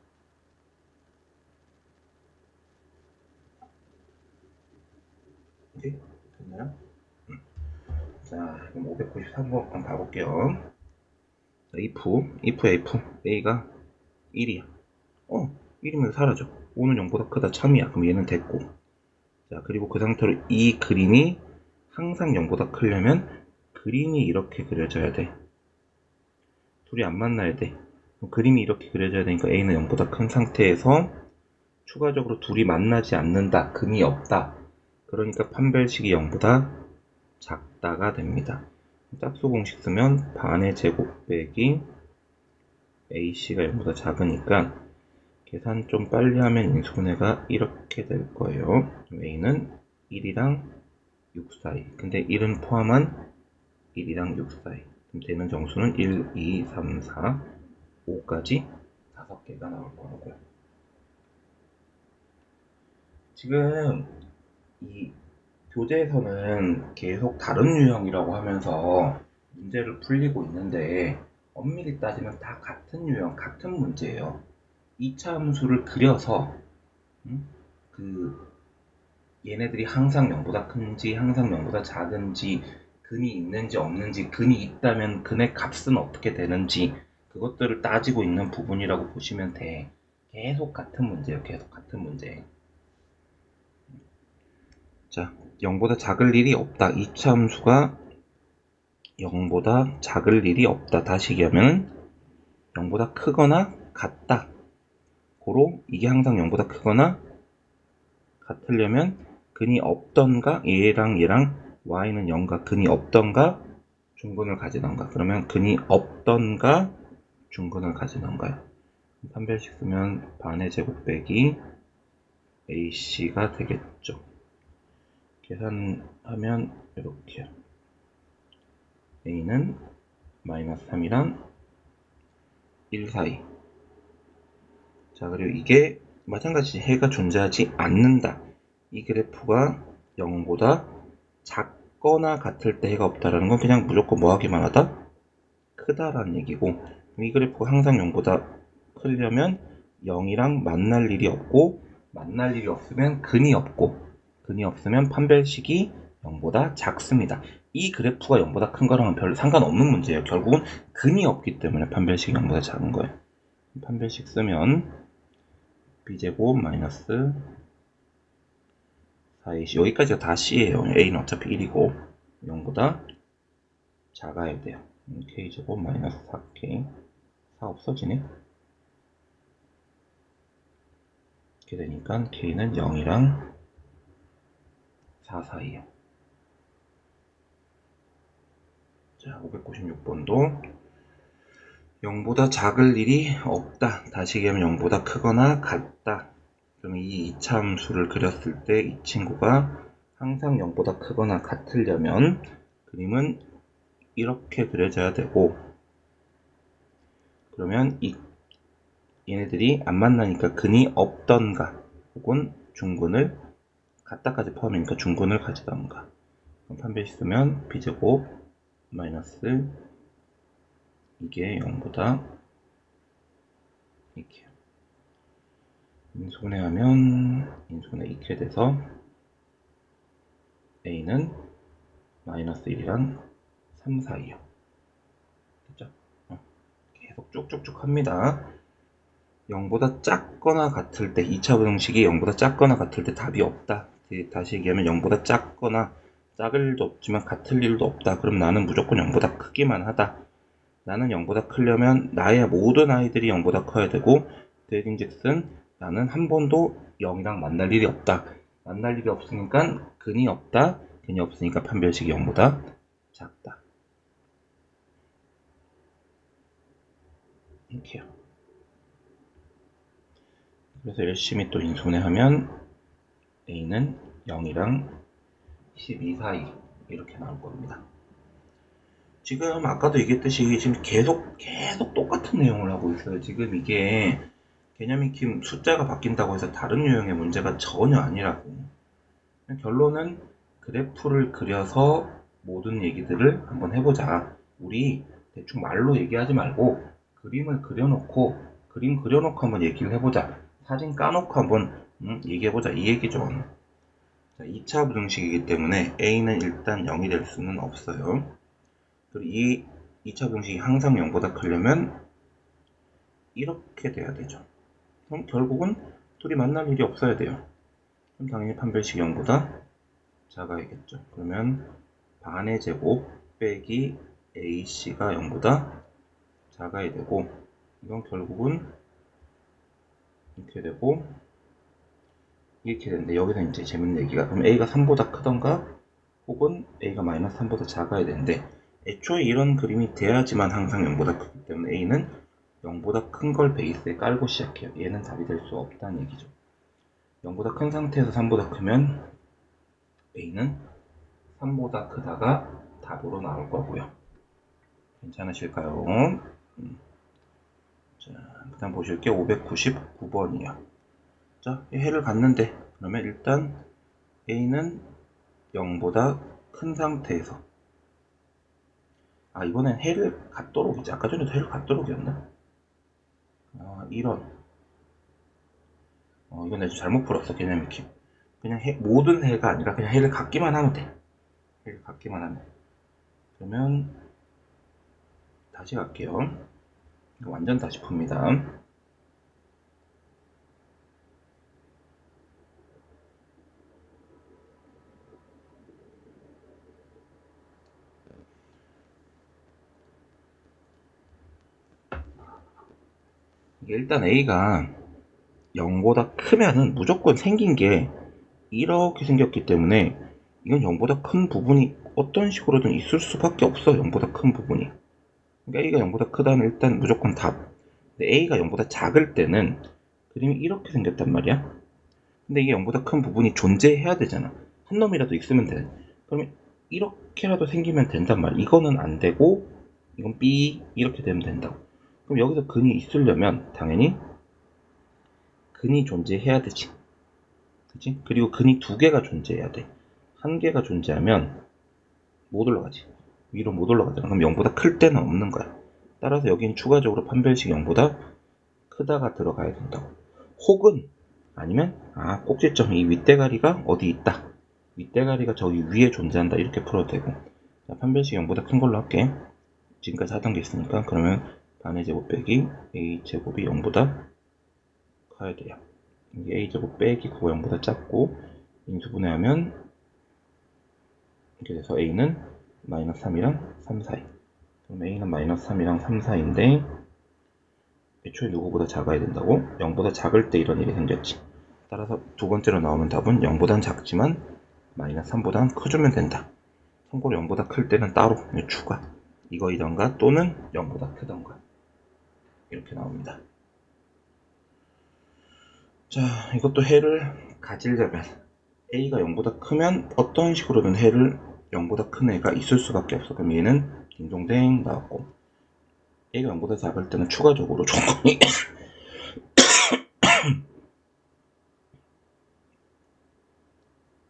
오케이? 됐나요? 자, 그럼 593번 한번 봐볼게요. 자, if a가 1이야. 1이면 사라져. 5는 0보다 크다, 참이야. 그럼 얘는 됐고. 자, 그리고 그 상태로 이 그림이 항상 0보다 크려면 그림이 이렇게 그려져야 돼. 둘이 안 만나야 돼. 그럼 그림이 이렇게 그려져야 되니까 a는 0보다 큰 상태에서 추가적으로 둘이 만나지 않는다. 근이 없다. 그러니까 판별식이 0보다 작다가 됩니다. 짝수 공식 쓰면 반의 제곱 빼기 AC가 0보다 작으니까 계산 좀 빨리 하면 인수분해가 이렇게 될 거예요. A는 1이랑 6 사이. 근데 1은 포함한 1이랑 6 사이. 그럼 되는 정수는 1, 2, 3, 4, 5까지 5개가 나올 거고요. 지금 이 교재에서는 계속 다른 유형이라고 하면서 문제를 풀리고 있는데 엄밀히 따지면 다 같은 유형, 같은 문제예요. 2차 함수를 그려서 얘네들이 항상 0보다 큰지 항상 0보다 작은지 근이 있는지 없는지 근이 있다면 근의 값은 어떻게 되는지 그것들을 따지고 있는 부분이라고 보시면 돼. 계속 같은 문제예요. 계속 같은 문제. 자, 0보다 작을 일이 없다. 2차 함수가 0보다 작을 일이 없다. 다시 얘기하면 0보다 크거나 같다. 고로 이게 항상 0보다 크거나 같으려면 근이 없던가 얘랑 y는 0과 근이 없던가 중근을 가지던가. 그러면 근이 없던가 중근을 가지던가요. 판별식 쓰면 반의 제곱 빼기 AC가 되겠죠. 계산하면 이렇게요. A는 마이너스 3이랑 1 사이. 자, 그리고 이게 마찬가지 해가 존재하지 않는다. 이 그래프가 0보다 작거나 같을 때 해가 없다라는 건 그냥 무조건 뭐 하기만 하다? 크다라는 얘기고, 이 그래프가 항상 0보다 크려면 0이랑 만날 일이 없고, 만날 일이 없으면 근이 없고, 근이 없으면 판별식이 0보다 작습니다. 이 그래프가 0보다 큰 거랑은 별로 상관없는 문제예요. 결국은 근이 없기 때문에 판별식이 0보다 작은 거예요. 판별식 쓰면 b제곱 마이너스 4ac 여기까지가 다 c예요. a는 어차피 1이고 0보다 작아야 돼요. k제곱 마이너스 4k 4 없어지네. 이렇게 되니까 k는 0이랑 4 사이에요. 자, 596번도 0보다 작을 일이 없다. 다시 얘기하면 0보다 크거나 같다. 그럼 이 이차 함수를 그렸을 때 이 친구가 항상 0보다 크거나 같으려면 그림은 이렇게 그려져야 되고, 그러면 얘네들이 안 만나니까 근이 없던가 혹은 중근을 같다까지 포함이니까 중근을 가지던가. 그럼 판별식 쓰면 b제곱 마이너스 이게 0보다 이렇게 인수분해하면 이렇게 돼서 a는 마이너스 1이랑 3 사이요. 됐죠? 계속 쭉쭉쭉 합니다. 0보다 작거나 같을 때 2차 방정식이 0보다 작거나 같을 때 답이 없다. 다시 얘기하면 0보다 작거나 작을 일도 없지만 같을 일도 없다. 그럼 나는 무조건 0보다 크기만 하다. 나는 0보다 크려면 나의 모든 아이들이 0보다 커야 되고, 되어진즉슨 나는 한 번도 0이랑 만날 일이 없다. 만날 일이 없으니까 근이 없다. 근이 없으니까 판별식이 0보다 작다. 이렇게요. 그래서 열심히 또 인수분해하면 a는 0이랑 12 사이 이렇게 나올 겁니다. 지금 아까도 얘기했듯이 지금 계속 똑같은 내용을 하고 있어요. 지금 이게 개념 익힘 숫자가 바뀐다고 해서 다른 유형의 문제가 전혀 아니라고. 결론은 그래프를 그려서 모든 얘기들을 한번 해보자. 우리 대충 말로 얘기하지 말고 그림을 그려놓고 그림 그려놓고 한번 얘기를 해보자. 사진 까놓고 한번 얘기해보자. 이 얘기죠. 자, 2차 부등식이기 때문에 a는 일단 0이 될 수는 없어요. 그리고 이 2차 부등식이 항상 0보다 크려면 이렇게 돼야 되죠. 그럼 결국은 둘이 만날 일이 없어야 돼요. 그럼 당연히 판별식 0보다 작아야겠죠. 그러면 반의 제곱 빼기 ac가 0보다 작아야 되고, 이건 결국은 이렇게 되고 이렇게 되는데, 여기서 이제 재밌는 얘기가, 그럼 a가 3보다 크던가 혹은 a가 마이너스 3보다 작아야 되는데, 애초에 이런 그림이 돼야지만 항상 0보다 크기 때문에 a는 0보다 큰 걸 베이스에 깔고 시작해요. 얘는 답이 될 수 없다는 얘기죠. 0보다 큰 상태에서 3보다 크면 a는 3보다 크다가 답으로 나올 거고요. 괜찮으실까요? 자, 그 다음 보실게요. 599번이요. 자, 해를 갔는데, 그러면 일단 a는 0보다 큰 상태에서, 이번엔 해를 갖도록이지. 아까 전에도 해를 갖도록이었나? 이런. 이건 내가 잘못 풀었어, 개념 익힘. 그냥 모든 해가 아니라 그냥 해를 갖기만 하면 돼. 해를 갖기만 하면. 그러면 다시 갈게요. 완전 다시 풉니다. 이게 일단 a가 0보다 크면은 무조건 생긴 게 이렇게 생겼기 때문에 이건 0보다 큰 부분이 어떤 식으로든 있을 수밖에 없어. 0보다 큰 부분이. 그러니까 a가 0보다 크다는 일단 무조건 답. 근데 a가 0보다 작을 때는 그림이 이렇게 생겼단 말이야. 근데 이게 0보다 큰 부분이 존재해야 되잖아. 한 놈이라도 있으면 돼. 그러면 이렇게라도 생기면 된단 말이야. 이거는 안 되고 이건 B 이렇게 되면 된다고. 그럼 여기서 근이 있으려면 당연히 근이 존재해야 되지. 그치? 그리고 근이 두 개가 존재해야 돼. 한 개가 존재하면 못 올라가지. 위로 못 올라가잖아. 그럼 0보다 클 때는 없는 거야. 따라서 여기는 추가적으로 판별식 0보다 크다가 들어가야 된다고. 혹은 아니면 꼭지점 이 윗대가리가 어디 있다. 윗대가리가 저기 위에 존재한다. 이렇게 풀어도 되고. 자, 판별식 0보다 큰 걸로 할게. 지금까지 하던 게 있으니까. 그러면 반의 제곱 빼기 a제곱이 0보다 커야 돼요. 이게 a제곱 빼기 9가 0보다 작고 인수분해하면 이렇게 돼서 a는 마이너스 3이랑 3 사이. 그럼 a는 마이너스 3이랑 3 사이인데 애초에 누구보다 작아야 된다고? 0보다 작을 때 이런 일이 생겼지. 따라서 두 번째로 나오는 답은 0보단 작지만 마이너스 3보단 커주면 된다. 참고로 0보다 클 때는 따로 추가. 이거이던가 또는 0보다 크던가. 이렇게 나옵니다. 자, 이것도 해를 가지려면 a가 0보다 크면 어떤 식으로든 해를 0보다 큰 애가 있을 수밖에 없어. 그럼 얘는 딩동댕 나왔고, a가 0보다 작을 때는 추가적으로 조건이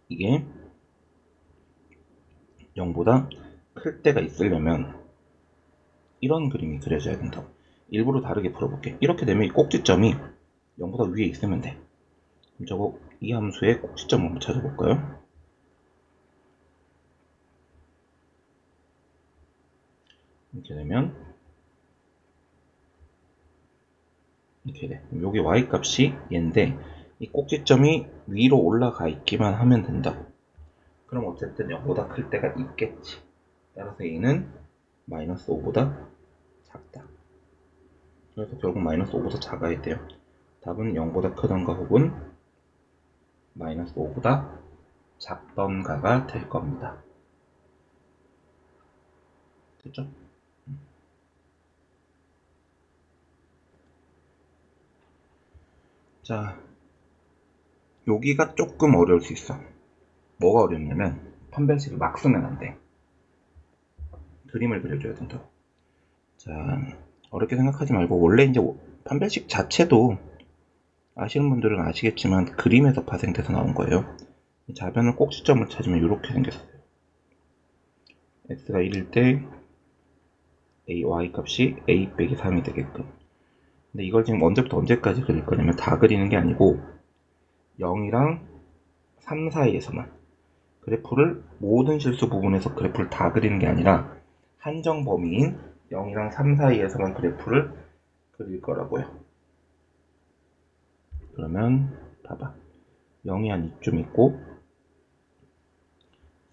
이게 0보다 클 때가 있으려면 이런 그림이 그려져야 된다고. 일부러 다르게 풀어볼게. 이렇게 되면 이 꼭지점이 0보다 위에 있으면 돼. 그럼 저거 이 함수의 꼭지점 한번 찾아볼까요? 이렇게 되면 이렇게 돼. 여기 y 값이 얘인데 이 꼭지점이 위로 올라가 있기만 하면 된다고. 그럼 어쨌든 0보다 클 때가 있겠지. 따라서 a는 마이너스 5보다 작다. 그래서 결국 마이너스 5보다 작아야 돼요. 답은 0보다 크던가 혹은 마이너스 5보다 작던가가 될 겁니다. 됐죠? 자, 여기가 조금 어려울 수 있어. 뭐가 어렵냐면 판별식을 막 쓰면 안 돼. 그림을 그려줘야 된다고. 자, 어렵게 생각하지 말고 원래 이제 판별식 자체도 아시는 분들은 아시겠지만 그림에서 파생돼서 나온 거예요. 좌변을 꼭지점을 찾으면 이렇게 생겼어요. x가 1일 때 y 값이 a 빼기 3이 되게끔. 근데 이걸 지금 언제부터 언제까지 그릴 거냐면 다 그리는 게 아니고 0이랑 3 사이에서만 그래프를 모든 실수 부분에서 그래프를 다 그리는 게 아니라 한정 범위인 0이랑 3 사이에서만 그래프를 그릴 거라고요. 그러면 봐봐. 0이 한 이쯤 있고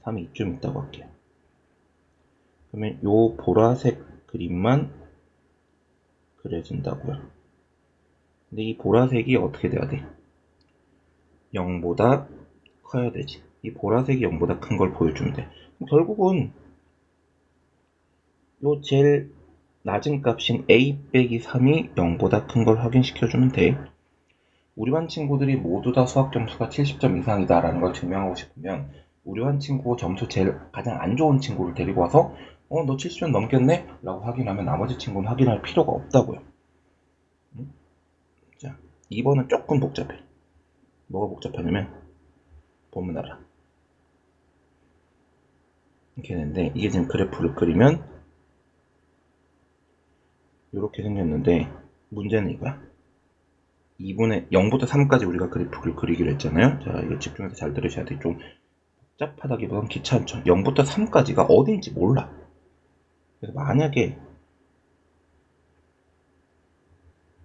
3이 이쯤 있다고 할게요. 그러면 요 보라색 그림만 그려진다고요. 근데 이 보라색이 어떻게 돼야 돼? 0보다 커야 되지. 이 보라색이 0보다 큰 걸 보여주면 돼. 결국은 요 제일 낮은 값인 a 빼기 3이 0보다 큰 걸 확인시켜주면 돼. 우리 반 친구들이 모두 다 수학 점수가 70점 이상이다 라는 걸 증명하고 싶으면 우리 반 친구 점수 제일 가장 안 좋은 친구를 데리고 와서 너 70점 넘겼네? 라고 확인하면 나머지 친구는 확인할 필요가 없다고요. 자, 2번은 조금 복잡해. 뭐가 복잡하냐면 보면 알아. 이렇게 되는데 이게 지금 그래프를 그리면 이렇게 생겼는데 문제는 이거야. 2분의 0부터 3까지 우리가 그래프를 그리기로 했잖아요. 자, 이거 집중해서 잘 들으셔야 돼. 좀 복잡하다기보단 귀찮죠. 0부터 3까지가 어딘지 몰라. 그래서 만약에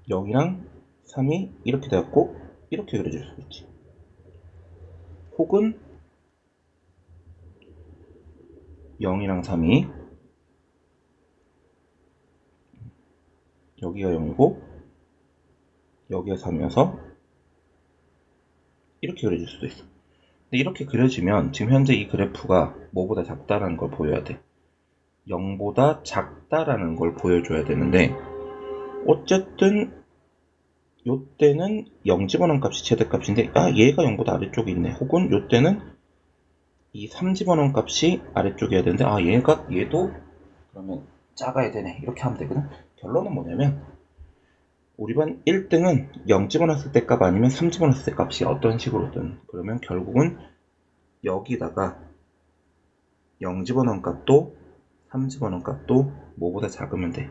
0이랑 3이 이렇게 되었고 이렇게 그려질 수 있지. 혹은 0이랑 3이 여기가 0이고 여기가 3이어서 이렇게 그려질 수도 있어. 근데 이렇게 그려지면 지금 현재 이 그래프가 뭐보다 작다라는 걸 보여야 돼. 0보다 작다라는 걸 보여줘야 되는데 어쨌든 요때는 0 집어넣은 값이 최대값인데 얘가 0보다 아래쪽에 있네. 혹은 요때는 이 3 집어넣은 값이 아래쪽이어야 되는데 얘도 그러면 작아야 되네. 이렇게 하면 되거든. 결론은 뭐냐면 우리 반 1등은 0 집어넣었을 때 값 아니면 3 집어넣었을 때 값이 어떤 식으로든 그러면 결국은 여기다가 0 집어넣은 값도 3 집어넣은 값도 뭐보다 작으면 돼.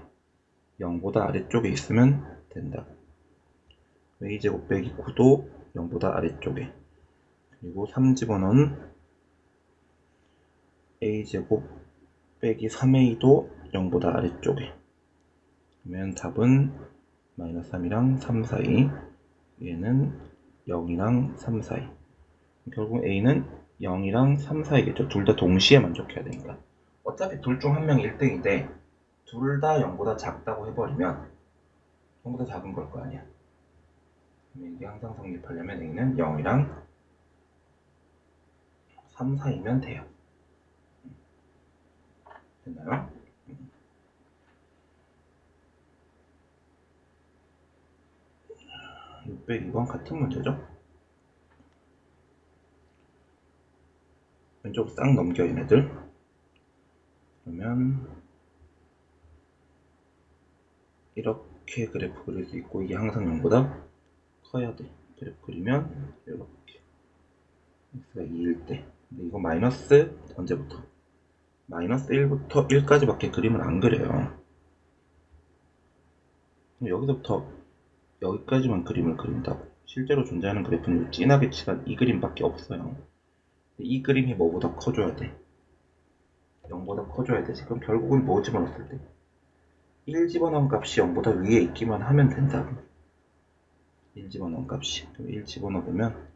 0보다 아래쪽에 있으면 된다. a제곱 빼기 9도 0보다 아래쪽에 그리고 3 집어넣은 a제곱 빼기 3a도 0보다 아래쪽에 그러면 답은 마이너스 3이랑 3 사이 얘는 0이랑 3 사이 결국 a는 0이랑 3 사이겠죠. 둘 다 동시에 만족해야 되니까 어차피 둘 중 한 명이 1등인데 둘 다 0보다 작다고 해버리면 0보다 작은 걸 거 아니야. 이게 항상 성립하려면 a는 0이랑 3 사이면 돼요. 됐나요? 602번 같은 문제죠. 왼쪽으로 싹 넘겨 얘네들. 그러면 이렇게 그래프 그릴 수 있고, 이게 항상 0보다 커야 돼. 그래프 그리면 이렇게 x가 2일 때. 근데 이거 마이너스 언제부터? 마이너스 1부터 1까지 밖에 그림을 안 그려요. 여기서부터 여기까지만 그림을 그린다고. 실제로 존재하는 그래프는 진하게 칠한 이 그림밖에 없어요. 이 그림이 뭐보다 커줘야 돼? 0보다 커줘야 되지. 그럼 결국은 뭐 집어넣었을 때? 1 집어넣은 값이 0보다 위에 있기만 하면 된다고. 1 집어넣은 값이. 그럼 1 집어넣으면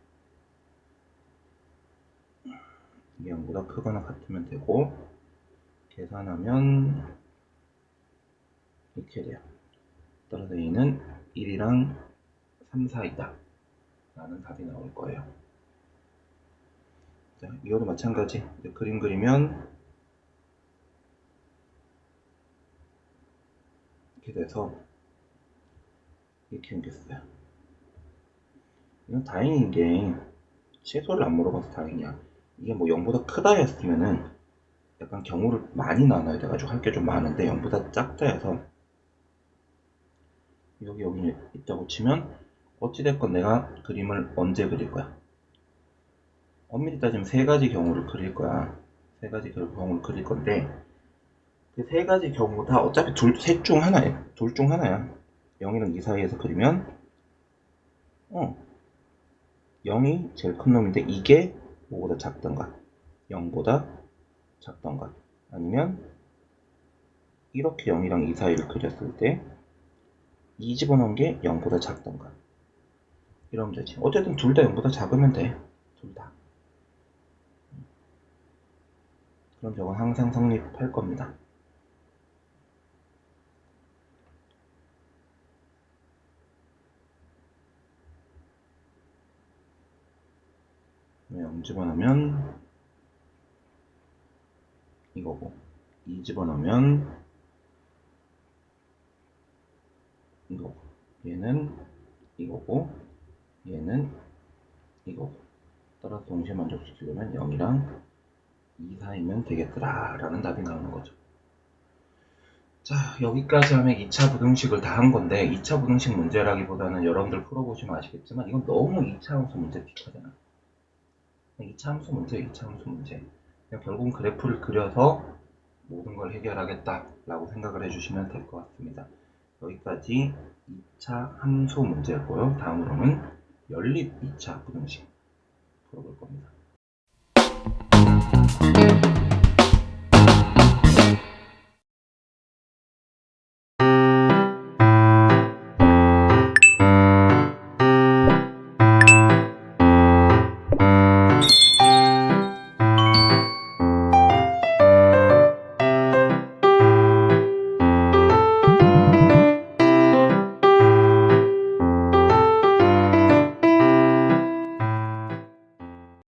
이게 0보다 크거나 같으면 되고, 계산하면 이렇게 돼요. 따라서 A는 1이랑 3 사이다 라는 답이 나올 거예요. 자, 이거도 마찬가지. 이제 그림 그리면 이렇게 돼서 이렇게 생겼어요. 이건 다행인 게 최소를 안 물어봐서 다행이야. 이게 뭐 0보다 크다 했으면은 약간 경우를 많이 나눠야 돼가지고 할 게 좀 많은데, 0보다 작다 해서 여기 있다고 치면 어찌됐건 내가 그림을 언제 그릴 거야? 엄밀히 따지면 세 가지 경우를 그릴 거야. 세 가지 경우를 그릴 건데, 그 세 가지 경우 다 어차피 셋 중 하나야. 둘 중 하나야. 0이랑 2 사이에서 그리면 0이 제일 큰 놈인데, 이게 뭐보다 작던가 0보다 작던가, 아니면 이렇게 0이랑 2 사이를 그렸을 때 2 집어넣은 게 0보다 작던가, 이러면 되지. 어쨌든 둘 다 0보다 작으면 돼. 둘 다. 그럼 저건 항상 성립할 겁니다. 0 집어넣으면 이거고, 2 집어넣으면 이거고, 얘는 이거고, 얘는 이거고. 따라서 동시에 만족시키려면 0이랑 2 사이면 되겠더라 라는 답이 나오는 거죠. 자, 여기까지 하면 2차 부등식을 다 한 건데, 2차 부등식 문제라기보다는 여러분들 풀어보시면 아시겠지만 이건 너무 2차 함수 문제 비슷하잖아. 2차 함수 문제, 2차 함수 문제. 그냥 결국은 그래프를 그려서 모든 걸 해결하겠다 라고 생각을 해주시면 될 것 같습니다. 여기까지 2차 함수 문제였고요. 다음으로는 연립 2차 부등식 풀어볼 겁니다.